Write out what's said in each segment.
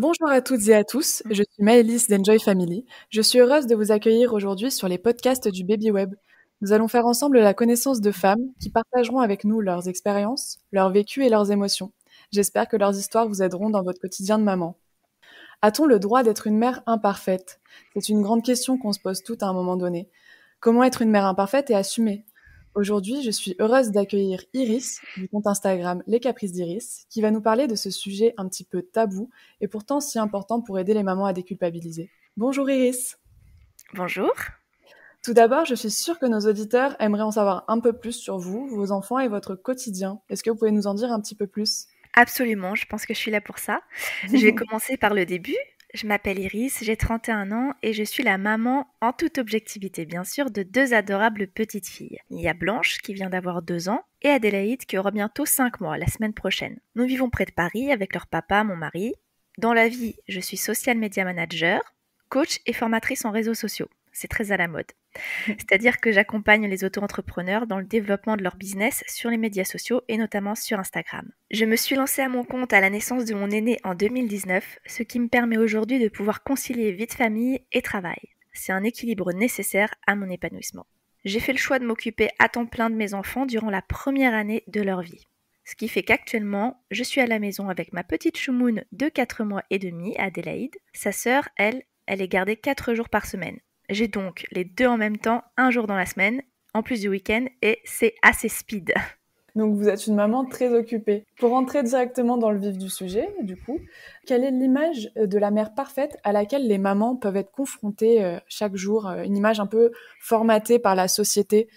Bonjour à toutes et à tous, je suis Maëlys d'Enjoy Family. Je suis heureuse de vous accueillir aujourd'hui sur les podcasts du Baby Web. Nous allons faire ensemble la connaissance de femmes qui partageront avec nous leurs expériences, leur vécu et leurs émotions. J'espère que leurs histoires vous aideront dans votre quotidien de maman. A-t-on le droit d'être une mère imparfaite? C'est une grande question qu'on se pose toutes à un moment donné. Comment être une mère imparfaite et assumée? Aujourd'hui, je suis heureuse d'accueillir Iris du compte Instagram Les Caprices d'Iris, qui va nous parler de ce sujet un petit peu tabou et pourtant si important pour aider les mamans à déculpabiliser. Bonjour Iris. Bonjour. Tout d'abord, je suis sûre que nos auditeurs aimeraient en savoir un peu plus sur vous, vos enfants et votre quotidien. Est-ce que vous pouvez nous en dire un petit peu plus? Absolument, je pense que je suis là pour ça. Je vais commencer par le début. Je m'appelle Iris, j'ai 31 ans et je suis la maman, en toute objectivité bien sûr, de deux adorables petites filles. Il y a Blanche qui vient d'avoir 2 ans et Adélaïde qui aura bientôt 5 mois la semaine prochaine. Nous vivons près de Paris avec leur papa, mon mari. Dans la vie, je suis social media manager, coach et formatrice en réseaux sociaux. C'est très à la mode. C'est-à-dire que j'accompagne les auto-entrepreneurs dans le développement de leur business sur les médias sociaux et notamment sur Instagram. Je me suis lancée à mon compte à la naissance de mon aîné en 2019, ce qui me permet aujourd'hui de pouvoir concilier vie de famille et travail. C'est un équilibre nécessaire à mon épanouissement. J'ai fait le choix de m'occuper à temps plein de mes enfants durant la première année de leur vie. Ce qui fait qu'actuellement, je suis à la maison avec ma petite choumoune de 4 mois et demi, Adélaïde. Sa sœur, elle est gardée 4 jours par semaine. J'ai donc les deux en même temps, un jour dans la semaine, en plus du week-end, et c'est assez speed. Donc vous êtes une maman très occupée. Pour rentrer directement dans le vif du sujet, du coup, quelle est l'image de la mère parfaite à laquelle les mamans peuvent être confrontées chaque jour, une image un peu formatée par la société?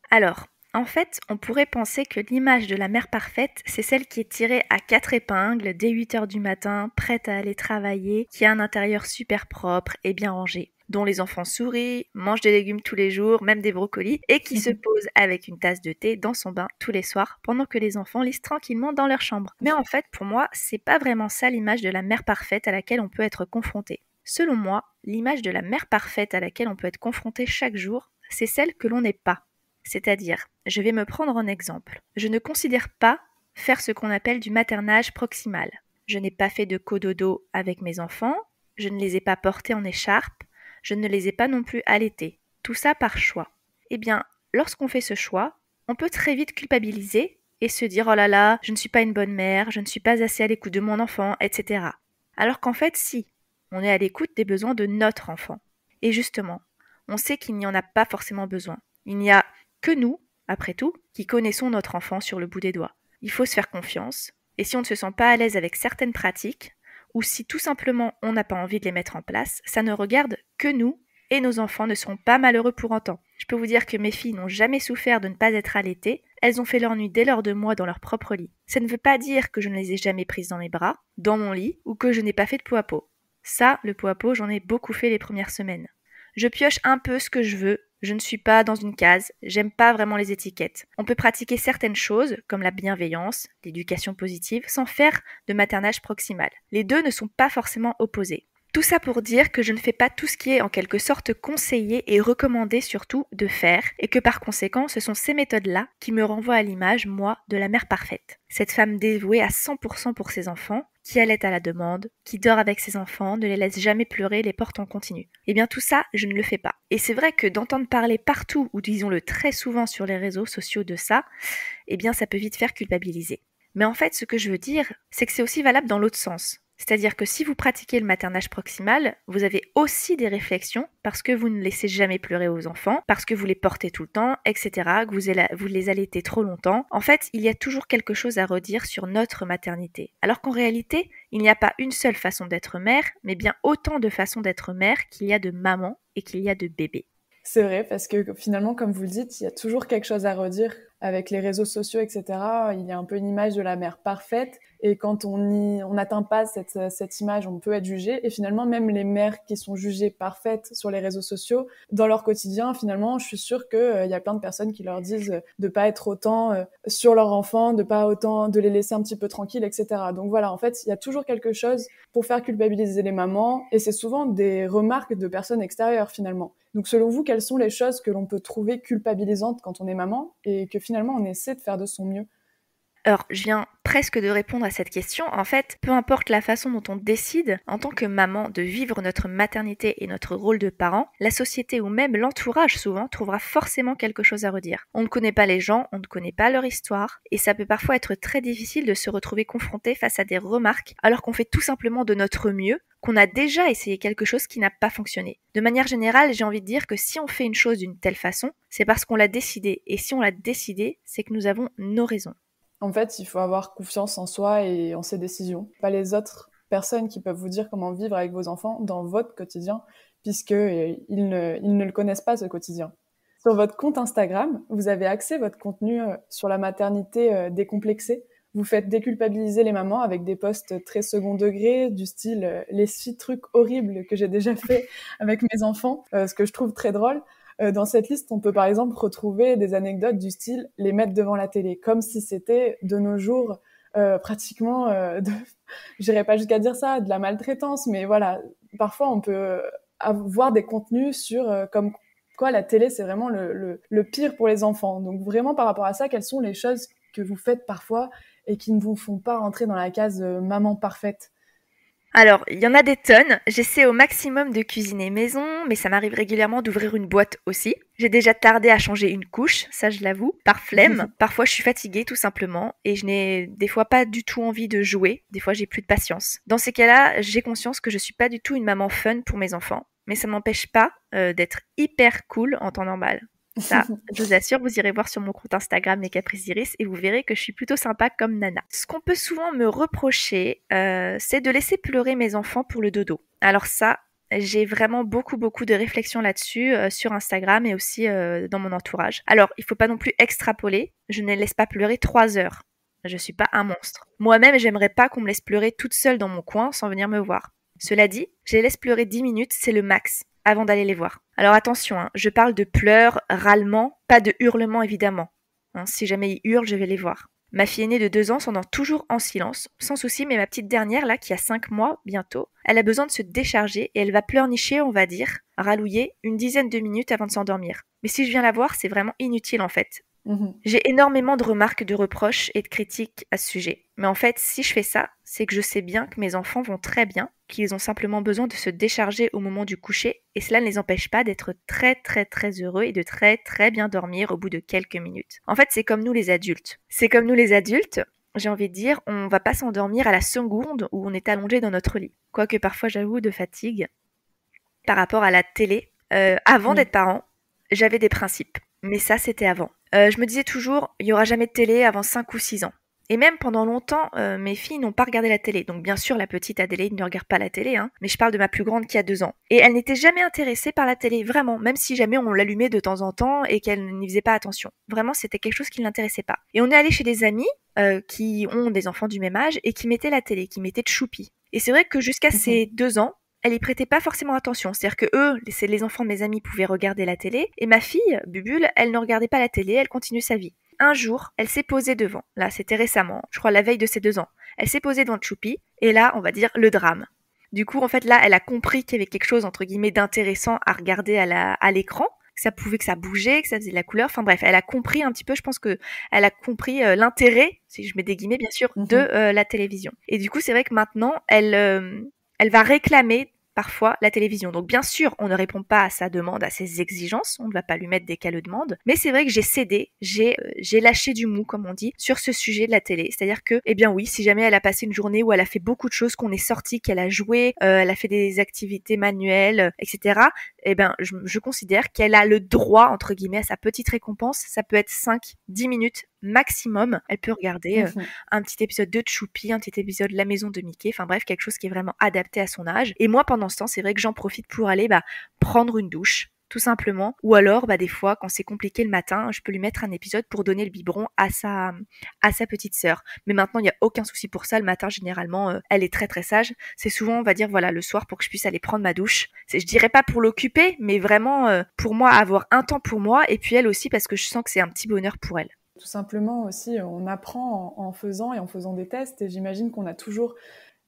Alors, en fait, on pourrait penser que l'image de la mère parfaite, c'est celle qui est tirée à 4 épingles dès 8 heures du matin, prête à aller travailler, qui a un intérieur super propre et bien rangé, dont les enfants sourient, mangent des légumes tous les jours, même des brocolis, et qui se pose avec une tasse de thé dans son bain tous les soirs pendant que les enfants lisent tranquillement dans leur chambre. Mais en fait, pour moi, c'est pas vraiment ça l'image de la mère parfaite à laquelle on peut être confronté. Selon moi, l'image de la mère parfaite à laquelle on peut être confronté chaque jour, c'est celle que l'on n'est pas. C'est-à-dire, je vais me prendre en exemple. Je ne considère pas faire ce qu'on appelle du maternage proximal. Je n'ai pas fait de cododo avec mes enfants, je ne les ai pas portés en écharpe, je ne les ai pas non plus allaités. Tout ça par choix. Eh bien, lorsqu'on fait ce choix, on peut très vite culpabiliser et se dire oh là là, je ne suis pas une bonne mère, je ne suis pas assez à l'écoute de mon enfant, etc. Alors qu'en fait, si, on est à l'écoute des besoins de notre enfant. Et justement, on sait qu'il n'y en a pas forcément besoin. Il n'y a que nous, après tout, qui connaissons notre enfant sur le bout des doigts. Il faut se faire confiance, et si on ne se sent pas à l'aise avec certaines pratiques, ou si tout simplement on n'a pas envie de les mettre en place, ça ne regarde que nous, et nos enfants ne seront pas malheureux pour autant. Je peux vous dire que mes filles n'ont jamais souffert de ne pas être allaitées, elles ont fait leur nuit dès lors de mois dans leur propre lit. Ça ne veut pas dire que je ne les ai jamais prises dans mes bras, dans mon lit, ou que je n'ai pas fait de pot à pot. Ça, le pot à pot, j'en ai beaucoup fait les premières semaines. Je pioche un peu ce que je veux, je ne suis pas dans une case, j'aime pas vraiment les étiquettes. On peut pratiquer certaines choses, comme la bienveillance, l'éducation positive, sans faire de maternage proximal. Les deux ne sont pas forcément opposés. Tout ça pour dire que je ne fais pas tout ce qui est en quelque sorte conseillé et recommandé surtout de faire, et que par conséquent ce sont ces méthodes-là qui me renvoient à l'image, moi, de la mère parfaite. Cette femme dévouée à 100% pour ses enfants, qui allaite à la demande, qui dort avec ses enfants, ne les laisse jamais pleurer, les porte en continu. Eh bien tout ça, je ne le fais pas. Et c'est vrai que d'entendre parler partout, ou disons-le très souvent sur les réseaux sociaux de ça, eh bien ça peut vite faire culpabiliser. Mais en fait, ce que je veux dire, c'est que c'est aussi valable dans l'autre sens. C'est-à-dire que si vous pratiquez le maternage proximal, vous avez aussi des réflexions parce que vous ne laissez jamais pleurer vos enfants, parce que vous les portez tout le temps, etc., que vous les allaitez trop longtemps. En fait, il y a toujours quelque chose à redire sur notre maternité. Alors qu'en réalité, il n'y a pas une seule façon d'être mère, mais bien autant de façons d'être mère qu'il y a de maman et qu'il y a de bébé. C'est vrai, parce que finalement, comme vous le dites, il y a toujours quelque chose à redire. Avec les réseaux sociaux, etc., il y a un peu une image de la mère parfaite. Et quand on n'atteint pas cette image, on peut être jugé. Et finalement, même les mères qui sont jugées parfaites sur les réseaux sociaux, dans leur quotidien, finalement, je suis sûre qu'il y a plein de personnes qui leur disent de pas être autant sur leur enfant, de les laisser un petit peu tranquilles, etc. Donc voilà, en fait, il y a toujours quelque chose pour faire culpabiliser les mamans. Et c'est souvent des remarques de personnes extérieures, finalement. Donc selon vous, quelles sont les choses que l'on peut trouver culpabilisantes quand on est maman et que finalement on essaie de faire de son mieux? Alors, je viens presque de répondre à cette question. En fait, peu importe la façon dont on décide, en tant que maman, de vivre notre maternité et notre rôle de parent, la société ou même l'entourage souvent trouvera forcément quelque chose à redire. On ne connaît pas les gens, on ne connaît pas leur histoire, et ça peut parfois être très difficile de se retrouver confronté face à des remarques alors qu'on fait tout simplement de notre mieux, qu'on a déjà essayé quelque chose qui n'a pas fonctionné. De manière générale, j'ai envie de dire que si on fait une chose d'une telle façon, c'est parce qu'on l'a décidé, et si on l'a décidé, c'est que nous avons nos raisons. En fait, il faut avoir confiance en soi et en ses décisions. Pas les autres personnes qui peuvent vous dire comment vivre avec vos enfants dans votre quotidien, puisque ils ne le connaissent pas, ce quotidien. Sur votre compte Instagram, vous avez axé votre contenu sur la maternité décomplexée. Vous faites déculpabiliser les mamans avec des posts très second degré, du style les 6 trucs horribles que j'ai déjà fait avec mes enfants, ce que je trouve très drôle. Dans cette liste, on peut par exemple retrouver des anecdotes du style les mettre devant la télé, comme si c'était de nos jours pratiquement, j'irais pas jusqu'à dire ça, de la maltraitance, mais voilà, parfois on peut avoir des contenus sur comme quoi la télé c'est vraiment le pire pour les enfants. Donc vraiment par rapport à ça, quelles sont les choses que vous faites parfois et qui ne vous font pas rentrer dans la case maman parfaite? Alors, il y en a des tonnes. J'essaie au maximum de cuisiner maison, mais ça m'arrive régulièrement d'ouvrir une boîte aussi. J'ai déjà tardé à changer une couche, ça je l'avoue, par flemme. Parfois je suis fatiguée tout simplement et je n'ai des fois pas du tout envie de jouer. Des fois j'ai plus de patience. Dans ces cas-là, j'ai conscience que je suis pas du tout une maman fun pour mes enfants, mais ça m'empêche pas d'être hyper cool en temps normal. Ça, je vous assure, vous irez voir sur mon compte Instagram Les Caprices d'Iris et vous verrez que je suis plutôt sympa comme nana. Ce qu'on peut souvent me reprocher, c'est de laisser pleurer mes enfants pour le dodo. Alors ça, j'ai vraiment beaucoup de réflexions là-dessus sur Instagram et aussi dans mon entourage. Alors, il faut pas non plus extrapoler, je ne les laisse pas pleurer 3 heures. Je suis pas un monstre. Moi-même, j'aimerais pas qu'on me laisse pleurer toute seule dans mon coin sans venir me voir. Cela dit, je les laisse pleurer 10 minutes, c'est le max, avant d'aller les voir. Alors attention, hein, je parle de pleurs, râlements, pas de hurlements évidemment. Hein, si jamais ils hurlent, je vais les voir. Ma fille aînée de 2 ans s'endort toujours en silence, sans souci, mais ma petite dernière, là, qui a 5 mois bientôt, elle a besoin de se décharger et elle va pleurnicher, on va dire, râlouiller, une dizaine de minutes avant de s'endormir. Mais si je viens la voir, c'est vraiment inutile en fait. J'ai énormément de remarques, de reproches et de critiques à ce sujet. Mais en fait, si je fais ça, c'est que je sais bien que mes enfants vont très bien, qu'ils ont simplement besoin de se décharger au moment du coucher, et cela ne les empêche pas d'être très heureux et de très bien dormir au bout de quelques minutes. En fait, c'est comme nous les adultes. J'ai envie de dire, on va pas s'endormir à la seconde où on est allongé dans notre lit. Quoique parfois, j'avoue, de fatigue. Par rapport à la télé, avant d'être parent, j'avais des principes. Mais ça, c'était avant. Je me disais toujours, il n'y aura jamais de télé avant 5 ou 6 ans. Et même pendant longtemps, mes filles n'ont pas regardé la télé. Donc bien sûr, la petite Adélaïde ne regarde pas la télé, hein, mais je parle de ma plus grande qui a 2 ans. Et elle n'était jamais intéressée par la télé, vraiment, même si jamais on l'allumait de temps en temps et qu'elle n'y faisait pas attention. Vraiment, c'était quelque chose qui ne l'intéressait pas. Et on est allé chez des amis qui ont des enfants du même âge et qui mettaient la télé, qui mettaient Choupi. Et c'est vrai que jusqu'à ses 2 ans, elle y prêtait pas forcément attention. C'est-à-dire que eux, les enfants de mes amis pouvaient regarder la télé, et ma fille, Bubule, elle ne regardait pas la télé, elle continuait sa vie. Un jour, elle s'est posée devant. Là, c'était récemment, je crois la veille de ses 2 ans. Elle s'est posée devant Choupi, et là, on va dire le drame. Du coup, en fait, là, elle a compris qu'il y avait quelque chose, entre guillemets, d'intéressant à regarder à l'écran, que ça bougeait, que ça faisait de la couleur. Enfin bref, elle a compris un petit peu, je pense que elle a compris l'intérêt, si je mets des guillemets bien sûr, de la télévision. Et du coup, c'est vrai que maintenant, elle va réclamer parfois la télévision. Donc bien sûr, on ne répond pas à sa demande, à ses exigences, on ne va pas lui mettre dès qu'elle le demande, mais c'est vrai que j'ai cédé, j'ai lâché du mou, comme on dit, sur ce sujet de la télé. C'est-à-dire que, eh bien oui, si jamais elle a passé une journée où elle a fait beaucoup de choses, qu'on est sorti, qu'elle a joué, elle a fait des activités manuelles, etc., eh ben je considère qu'elle a le droit, entre guillemets, à sa petite récompense. Ça peut être 5-10 minutes maximum. Elle peut regarder un petit épisode de Choupi, un petit épisode de La Maison de Mickey, enfin bref, quelque chose qui est vraiment adapté à son âge. Et moi, pendant ce temps, c'est vrai que j'en profite pour aller prendre une douche, tout simplement. Ou alors, des fois, quand c'est compliqué le matin, je peux lui mettre un épisode pour donner le biberon à sa petite sœur. Mais maintenant, il n'y a aucun souci pour ça. Le matin, généralement, elle est très sage. C'est souvent, on va dire, voilà, le soir pour que je puisse aller prendre ma douche. Je dirais pas pour l'occuper, mais vraiment pour moi, avoir un temps pour moi. Et puis elle aussi, parce que je sens que c'est un petit bonheur pour elle. Tout simplement aussi, on apprend en faisant et en faisant des tests. Et j'imagine qu'on a toujours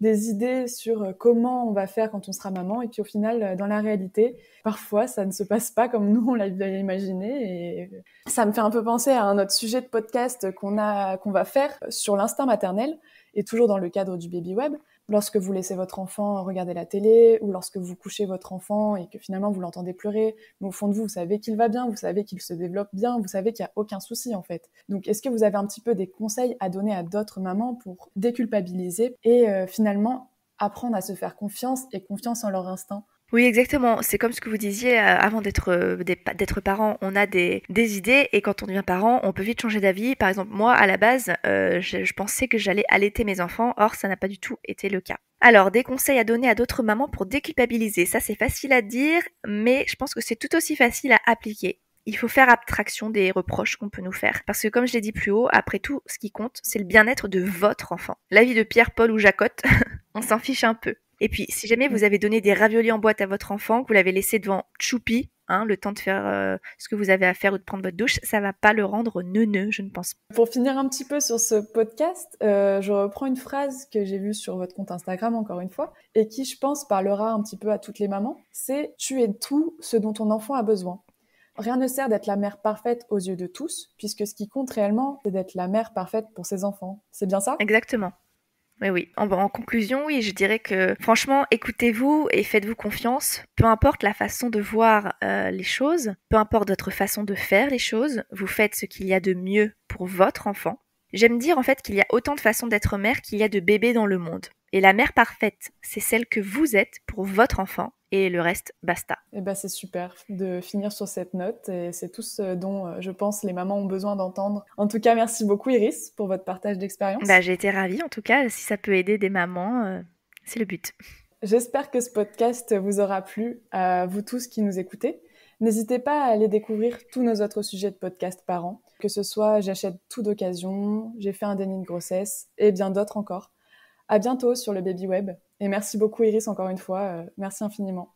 des idées sur comment on va faire quand on sera maman. Et puis au final, dans la réalité, parfois, ça ne se passe pas comme nous, on l'avait imaginé. Et ça me fait un peu penser à un autre sujet de podcast qu'on va faire sur l'instinct maternel, et toujours dans le cadre du baby web. Lorsque vous laissez votre enfant regarder la télé, ou lorsque vous couchez votre enfant et que finalement vous l'entendez pleurer, mais au fond de vous, vous savez qu'il va bien, vous savez qu'il se développe bien, vous savez qu'il n'y a aucun souci en fait. Donc est-ce que vous avez un petit peu des conseils à donner à d'autres mamans pour déculpabiliser et finalement apprendre à se faire confiance et confiance en leur instinct? Oui, exactement. C'est comme ce que vous disiez, avant d'être parent, on a des idées et quand on devient parent, on peut vite changer d'avis. Par exemple, moi, à la base, je pensais que j'allais allaiter mes enfants, or ça n'a pas du tout été le cas. Alors, des conseils à donner à d'autres mamans pour déculpabiliser. Ça, c'est facile à dire, mais je pense que c'est tout aussi facile à appliquer. Il faut faire abstraction des reproches qu'on peut nous faire. Parce que comme je l'ai dit plus haut, après tout, ce qui compte, c'est le bien-être de votre enfant. La vie de Pierre, Paul ou Jacotte, on s'en fiche un peu. Et puis, si jamais vous avez donné des raviolis en boîte à votre enfant, que vous l'avez laissé devant Choupi, le temps de faire ce que vous avez à faire ou de prendre votre douche, ça va pas le rendre neuneux, je ne pense pas. Pour finir un petit peu sur ce podcast, je reprends une phrase que j'ai vue sur votre compte Instagram, encore une fois, et qui, je pense, parlera un petit peu à toutes les mamans. C'est « Tu es tout ce dont ton enfant a besoin ». Rien ne sert d'être la mère parfaite aux yeux de tous, puisque ce qui compte réellement, c'est d'être la mère parfaite pour ses enfants. C'est bien ça ? Exactement. Oui, oui. En conclusion, oui, je dirais que franchement, écoutez-vous et faites-vous confiance. Peu importe la façon de voir les choses, peu importe votre façon de faire les choses, vous faites ce qu'il y a de mieux pour votre enfant. J'aime dire en fait qu'il y a autant de façons d'être mère qu'il y a de bébés dans le monde. Et la mère parfaite, c'est celle que vous êtes pour votre enfant. Et le reste, basta. Eh ben, c'est super de finir sur cette note, et c'est tout ce dont je pense les mamans ont besoin d'entendre. En tout cas, merci beaucoup Iris pour votre partage d'expérience. J'ai été ravie en tout cas, si ça peut aider des mamans, c'est le but. J'espère que ce podcast vous aura plu, à vous tous qui nous écoutez. N'hésitez pas à aller découvrir tous nos autres sujets de podcast par an, que ce soit J'achète tout d'occasion, J'ai fait un déni de grossesse et bien d'autres encore. À bientôt sur le Baby Web, et merci beaucoup Iris encore une fois, merci infiniment.